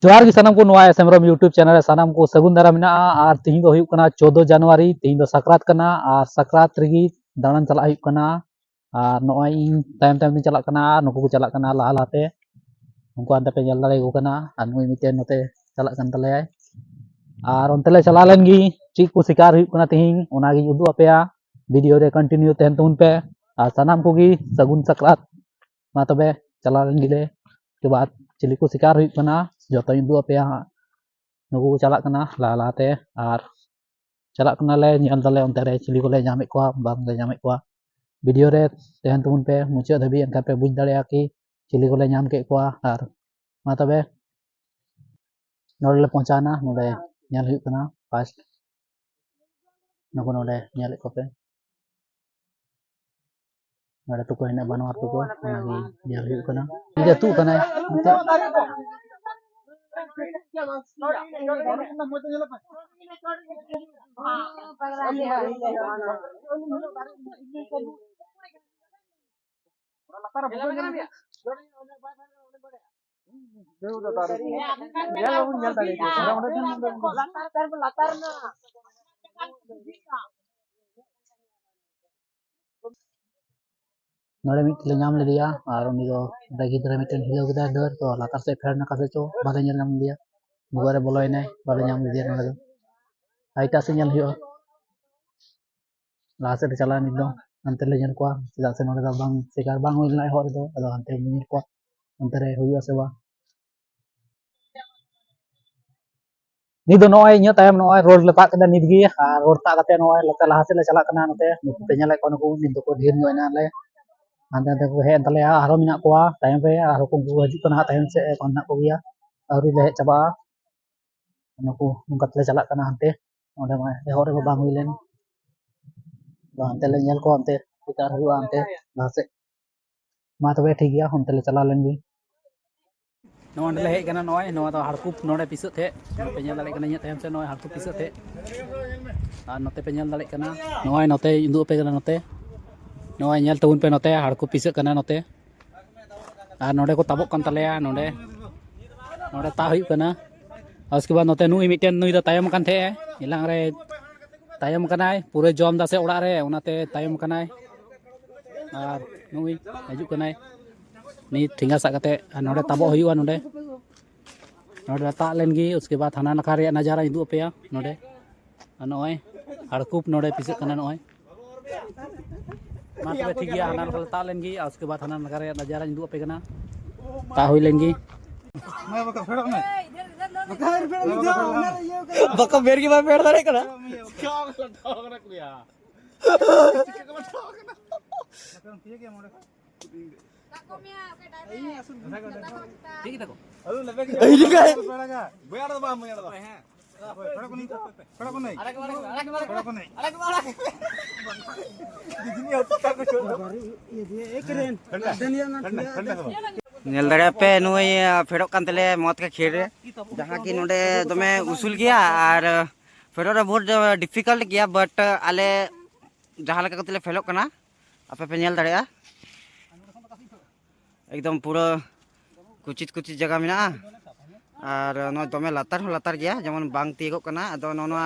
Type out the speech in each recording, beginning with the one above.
जोहार की सानाम को नवा एसएमरम यूट्यूब चैनल सानाम को सगुन दारा मिना और तीन दो हुयुक कना 14 जनवरी तीन दो सकरात कना और सकरात रगी दाणन चला हुयुक कना और नॉय इन टाइम टाइम दिन चला कना नुकु को चला कना लहा लहाते उनको अंत पे जल दाड़े को कना और नुई मिते नोते चला कन तले और उनते चला लेनगी चीज को शिकार हुयुक कना तिहिं ओनागी उदु अपेया वीडियो रे कंटिन्यू तहन तुन पे और सानाम को गी सगुन सकरात मा तबे चला लेन गिले के बाद चिली को शिकार हुयुक कना जोतो उदु अपेया नुकु को चला कना लहा लहाते और चला कना ले ñel dale onte re chilli को ले ñamek koa bang le ñamek koa video रे तहन तुन पे मुचाद धाबी एनका पे बुझ दाड़ेया कि चिली को ले ñam के कोa और मा तबे नोडे ले पहुंचाना नोडे ñel हुयुक कना फास्ट नुकु नोडे ñel को पे नोडे तुको हेना बनवार तुको ओनागी ñel हुयुक कना जे तू कना नोडे मिट ले ñam ले दिया और उनी दो गिद्रा मिटन हिलो गदा डर तो लातार से फेर ना कासे चो बाले ñel ñam दिया बुगारे बोलोयने बाले ñam दिया नोडे दो आइता से ñel हुयो लहा से चला नित दो अंते ले ñel कोa चेदा से नोडे दो बांग शिकार बांग हुई लना हर दो अदो अंते ñel कोa अंते रे हुयो से बा नी दो नॉय इन तायम नॉय रोड ले ताक कदा नित गी रोड ताक कते नॉय लका लहा से ले चला कना नते नुकु पे ñel को नुकु नित को ढेर नो ना ले अंते अंते को हे अंतले आरो मिना कोa तायम पे आरो को हजु कना तायम से कोना को गया और ले चबा नुकु उनका ले चला कना अंते ओंडे मा हर रे बांग हुई लेन तो अंते ले ñel को अंते शिकार हुआ अंते लहा से मा तबे ठीक गया अंते ले चला लेन गी नोंडे ले हेज कना नॉय नो तो हड़कुप नोंडे पिसत थे पे ñel दाले कना तायम से नॉय हड़कुप पिसत थे और नोते पे ñel दाले कना नॉय नोते इंदु पे कना नोते नॉय ñel तउन पे नोते हड़कुप पिसत कना नोते और नोंडे को ताबक कन तलेया नोंडे नोंडे ता हुयुक कना और उसके बाद नोते नुई मिटेन नुई दो तायम कन थे इलांग रे तायम कनाय पूरे जॉम दा से ओड़ा रे ओनाते तायम कनाय और नुई हजू कनाय नी ठिंगा सा कते नोडे ताबो हुयुआ नोडे नोडे ता लेन गी उसके बाद हाना नखा रे नजारा इदु अपेया नोडे नॉय हड़कुप नोडे पिसक कना नॉय मा तबे ठीक गया हाना नखा ता लेन गी और उसके बाद हाना नखा रे नजारा इदु अपे कना ता हुई लेन गी मैं बका फेड़क में बका बेर की बात फेड़ दाड़े कना क्या लटाव कना कुया ठीक है मोड़े ठीक है अदु लेबे के ए ठीक है बेड़ दबा मैं दबा हैं फेड़क नहीं फेड़क नहीं फेड़क नहीं दिनी होता को छोड़ ये एक रेन धनिया ना नेल दाड़े पे नुई फेड़क कान तले मत के खेर रे जहां की नोडे दमे उसूल गया और फेड़ो रे बहुत डिफिकल्ट गया बट आले जहां लका कतले फेलक कना आपे पे नेल दाड़े एकदम पूरा कुचित कुचित जगह में और नो दमे लातार हो लातार गया जेमन बांग तीगो कना अदो नोनवा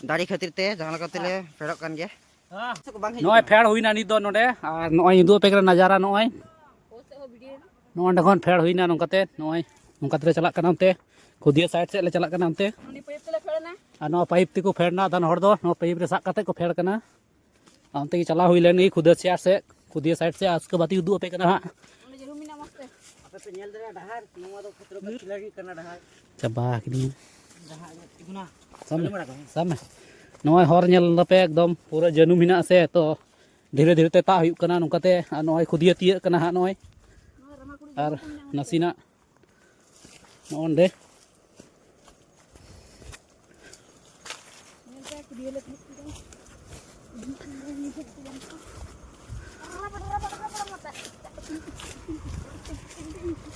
दाड़ी खातिर ते जहां लका तले फेड़क कान गया नोय फेड़ हुईना नी दो नोडे और नोय इंदु पे नजारा नोय नोंडे खन फेड़ हुईना नोंकाते नोय नोंकाते चला कना अंते खुदिया साइड से ले चला कना अंते और नो पाइप तिको फेड़ना दान हर दो नो पाइप रे साक कते को फेड़ कना अंते की चला हुई लेन खुदिया शेयर से खुदिया साइड से उसके बाद उदु पे कना चबा किनी सामने नोय हर ñel पे एकदम पूरा जनुम हिना से तो धीरे धीरे ते ता हुयुक कना नोंकाते नोय खुदिया तिया कना हा नोय और नसीना नोंडे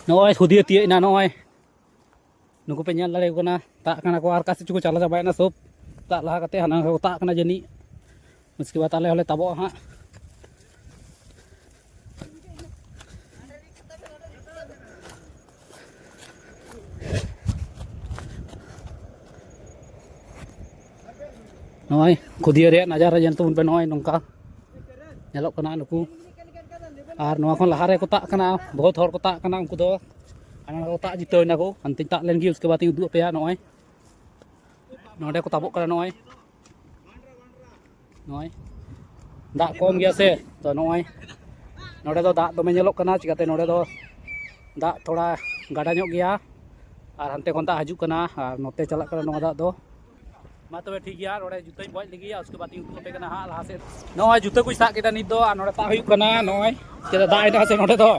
नोय खुदिया तिया ना नोय नुकु पे ñel दाड़े कना ता कना को आर कासे चुको चला जाबायना सब ता लहा कते हाना को ता कना जनी उसके बाद आले हले ताबो हां नॉय खुदिया रे नजारा जन तुम पे नॉय नौका नेलोक कना नुकु और नवा खन लहारे को ता कना बहुत हर को ता कना उनको दो ana ko ता जितो ना को अंतिम ता लेन गी उसके बाद उदू पे नॉय नोडे को ताबो कना नॉय नॉय दा कम गया से तो नॉय नोडे दो दा दमे नेलोक कना चिकाते नोडे दो दा थोड़ा गाडा ᱧᱚᱜ गया और हंते खन दा हजु कना और नोते चला कना नोआ दा दो मा तबे ठीक गया नोडे जुते बॉय लगी उसके बाद उदू पे कना हा लहा से नॉय जुते को सा केदा नित दो और नोडे ता हुयु कना नॉय केदा दा इना से नोडे दो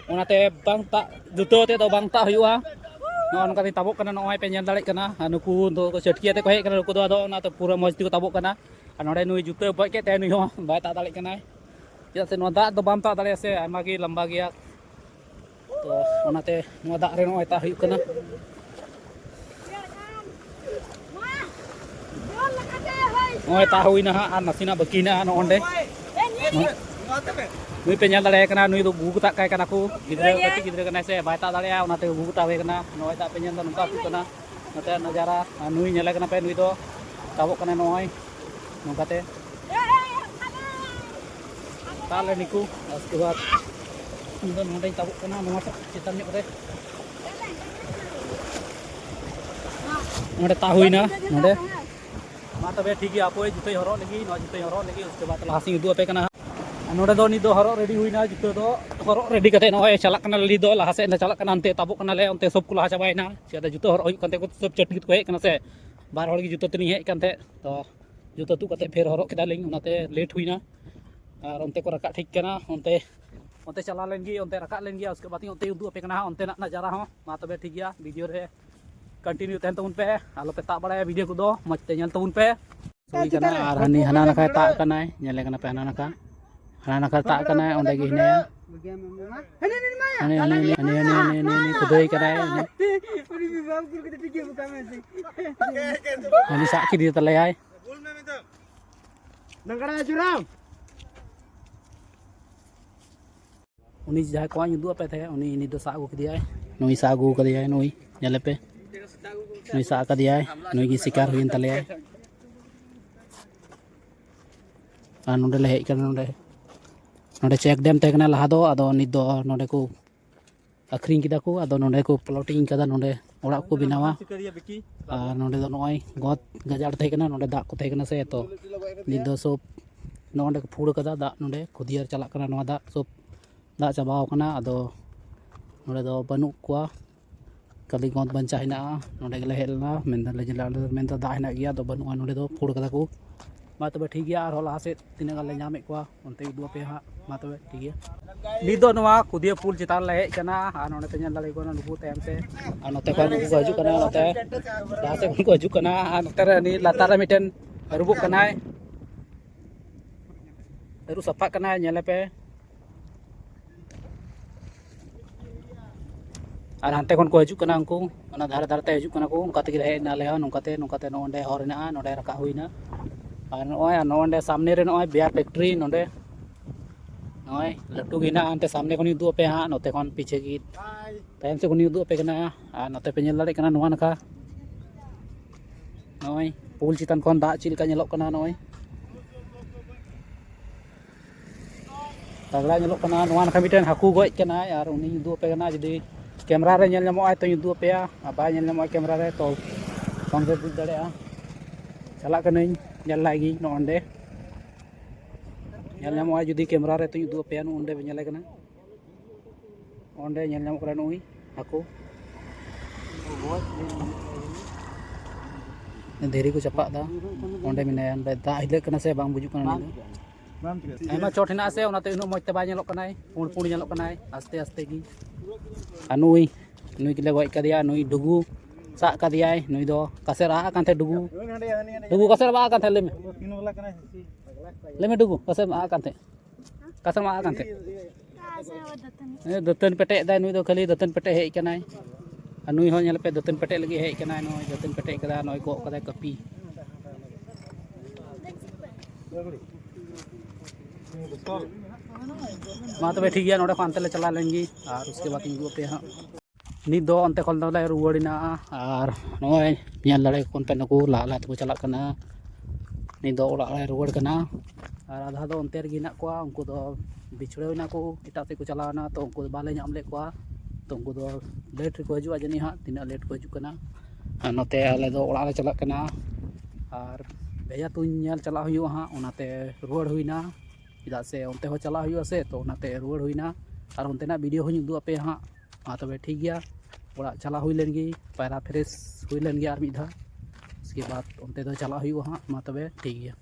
ओनाते बांग ता जुतो ते दो बांग ता हुयुआ नोनका ते ताबो कना नॉय पे नेल दाड़े कना नुकु दो को चटकिया ते को हे कना नुकु दो आदो ओना तो पूरा मज ती को ताबो कना और नोडे नुई जुते बॉय के ते नुई हो बाय ता दाड़े कना चेदा से नो दा दो बाम ता दाड़े से आमा गी लंबा गया तो ओनाते नो दा रे नॉय ता हुयु कना नॉय ता हुइना हा आर नसिना बकीना नोंडे नुई पे नेल दाड़े कना नुई दो गुगु ता काय कना को गिद्रे कति गिद्रे कना से बाय ता दाड़े ओनाते गुगु ता वे कना नॉय ता पे नेल दा नुका हु कना नते नजारा नुई नेले कना पे नुई दो ताबो कना नॉय नोकाते ताले निकु उसके बाद ᱤᱧ ᱫᱚ ᱱᱚᱰᱮᱧ ᱛᱟᱵᱚᱜ ᱠᱟᱱᱟ ᱱᱚᱣᱟ ᱪᱮᱛᱟᱱ ᱧᱚᱜ ᱨᱮ ᱱᱚᱰᱮ ता हुईना नोडे मा तबे ठीक गया आपो जुते हरो लगी नो जुते हरो लगी उसके बाद लासी उदू पे कना नोडे दो नि दो हरो रेडी हुईना जुते दो हरो रेडी कते नो चला कना लली दो लहा से चला कना अंते ताबो कना ले अंते सब को लहा चाबायना सेदा जुते हरो हुई कंते को सब चटकी को हे कना से बार हर की जुते तनी हे कंते तो जुते तू कते फेर हरो केदा लिंग उनाते लेट हुईना और अंते को रका ठीक कना अंते चला लेंगी अंते रका लेंगी उसके बाद अंते उदू पे कना अंते नजारा हो मा तबे ठीक गया वीडियो रे कंटिन्यू तहन तबुन पे आलो पे ता बड़ा वीडियो को दो मज ते नेल तबुन पे सोई कना और हनी हना नखा ता कना नेले कना पे हना नखा ता कना ओंडे गी हिने हनी कुदई कना हनी सा की दी तले आय नंगड़ा जुराम उनी जहां को युदु पे थे उनी इनी दो सा अगु कदियाय नुई सा अगु कदियाय नुई नेले पे नुई सा कदियाय नुई की शिकार हुइन तले आय आ नोडे ले हेज कना नोडे चेक डैम ते कना लहा दो आदो नित दो नोडे को अखरिंग किदा को आदो नोडे को प्लॉटिंग कदा नोडे ओड़ा को बिनावा और नोडे दो नोय गत गजाड़ थे कना नोडे दा को थे कना से तो नित दो सब नोडे को फुड़ कदा दा नोडे खुदियार चला कना नोआ दा सब दा चाबाव कना आदो नोडे दो बनु कुआ कली गत बंचा हिना नोडे गले हेलना मेनदा ले जला मेनदा दा हिना गया दो बनु नोडे दो फुड़ कदा को मा तबे ठीक गया और लहा से तिना गले नामे कुआ उनते उदु पे हा मा तबे ठीक गया नी दो नवा खुदिया पुल चितान ले हेज कना आ नोडे ते नेल दाले को नुकु तैम से आ नोते को नुकु हजु कना नोते लहा से को हजु कना आ नोते रे नी लातार रे मिटन रुबु कनाय रु सफा कनाय नेले पे और हानते खन को हजु कना उनको धारे धारे हजु कना को उनका तेगे हेज नाले नोकाते नोंडे हरना नोंडे रका हुईना और नोंडे सामने रे नोय बियर फैक्ट्री नोंडे नोय लट्टू गिना अंते सामने खन उदु पे हा नोते खन पीछे की तायम से खन उदु पे कना और नोते पे नेल दाड़े कना नोवा नखा नोय पुल चितान खन दा चिलका नेलोक कना नोय तगड़ा नेलोक कना नोवा नखा मिटन हाकू गoj कना और उनी उदु पे कना जदी कैमरा रे नेल ᱧᱟᱢᱚᱜᱼᱟ तो उदु पे बाय नेल ᱧᱟᱢᱚᱜᱼᱟ कैमरा रे तो संगे बुझ दाड़ेया चला कनाई नेल लागी नोंडे नेल ᱧᱟᱢᱚᱜᱼᱟ जदी कैमरा रे तो उदु पे नोंडे बे नेले कना ओंडे नेल ᱧᱟᱢᱚᱜ करा नुई हाकू देरी को चपा दा ओंडे मिनाया दा हिलक कना से बांग बुजु कना आयमा चोट हिना से ओनाते उनु मज ते बाय नेलोक कनाय पुण पुण नेलोक कनाय आस्ते आस्ते की नुई के गज कदिया नुई डुगु सा कदियाय नुई दो कसेर आ कांथे डुगु कसेर बा कांथे लेमे डुगु कसेर आ कांथे मा आ कांथे दतन पेटे दा नुई दो खाली दतन पेटे हेज कनाय आ नुई हो नेल पे दतन पेटे लगी हेज कनाय नुई दतन पेटे कदा नुई गो कदा कपी मा तबे ठीक गया नोडे खानते ले चला लेंगी और उसके बाद उदु पे हा नी दो अंते खल दले रुवाड़िना और नोय नेल दाड़े कोन पे नको ला ला तो चला कना ᱱᱤᱛ ᱫᱚ ᱚᱲᱟᱜ ᱨᱮ ᱨᱩᱣᱟᱹᱲ ᱠᱟᱱᱟ ᱟᱨ ᱟᱫᱷᱟ ᱫᱚ ᱚᱱᱛᱮ ᱨᱮᱜᱮ ᱦᱮᱱᱟᱜ ᱠᱚᱣᱟ ᱩᱱᱠᱩ ᱫᱚ ᱵᱤᱪᱷᱲᱟᱹᱣ ᱮᱱᱟ ᱠᱚ ᱮᱴᱟᱜ ᱥᱮᱫ ᱠᱚ ᱪᱟᱞᱟᱣᱱᱟ ᱛᱚ ᱩᱱᱠᱩ ᱫᱚ ᱵᱟᱞᱮ ᱧᱟᱢ ᱞᱮᱫ ᱠᱚᱣᱟ ᱛᱚ ᱩᱱᱠᱩ ᱫᱚ ᱞᱮᱴ ᱨᱮᱠᱚ ᱦᱤᱡᱩᱜᱼᱟ ᱡᱟᱹᱱᱤᱡ ᱦᱟᱸᱜ ᱛᱤᱱᱟᱹᱜ ᱞᱮᱴ ᱠᱚ ᱦᱤᱡᱩᱜ ᱠᱟᱱᱟ ᱟᱨ ᱱᱚᱛᱮ ᱟᱞᱮ ᱫᱚ ᱚᱲᱟᱜ ᱞᱮ ᱪᱟᱞᱟᱜ ᱠᱟᱱᱟ ᱟᱨ ᱵᱷᱮᱡᱟ ᱛᱩᱧ ᱧᱮᱞ ᱪᱟᱞᱟᱜ ᱦᱩᱭᱩᱜᱼᱟ ᱦᱟᱸᱜ ᱚᱱᱟᱛᱮ ᱨᱩᱣᱟᱹᱲ ᱦᱩᱭᱱᱟ ᱪᱮᱫᱟᱜ ᱥᱮ ᱚᱱᱛᱮ ᱦᱚᱸ ᱪᱟᱞᱟᱜ ᱦᱩᱭᱩᱜᱼᱟ ᱥᱮ ᱛᱚ ᱚᱱᱟᱛᱮ ᱨᱩᱣᱟᱹᱲ ᱦᱩᱭᱱᱟ ᱟᱨ ᱚᱱᱛᱮᱱᱟᱜ ᱵᱷᱤᱰᱤᱭᱳ ᱦᱚᱸᱧ ᱩᱫᱩᱜ ᱟᱯᱮᱭᱟ ᱦᱟᱸᱜ ᱢᱟ ᱛᱚᱵᱮ ᱴᱷᱤᱠ ᱜᱮᱭᱟ ᱚᱲᱟᱜ ᱪᱟᱞᱟᱣ ᱦᱩᱭ ᱞᱮᱱ ᱜᱮ ᱯᱟᱭᱨᱟ ᱯᱷᱨᱮᱥ ᱦᱩᱭ ᱞᱮᱱ ᱜᱮ ᱟᱨ ᱢᱤᱫ ᱫᱷᱟᱣ उसके बाद उनते तो चला हुआ हाँ मा तबे ठीक है।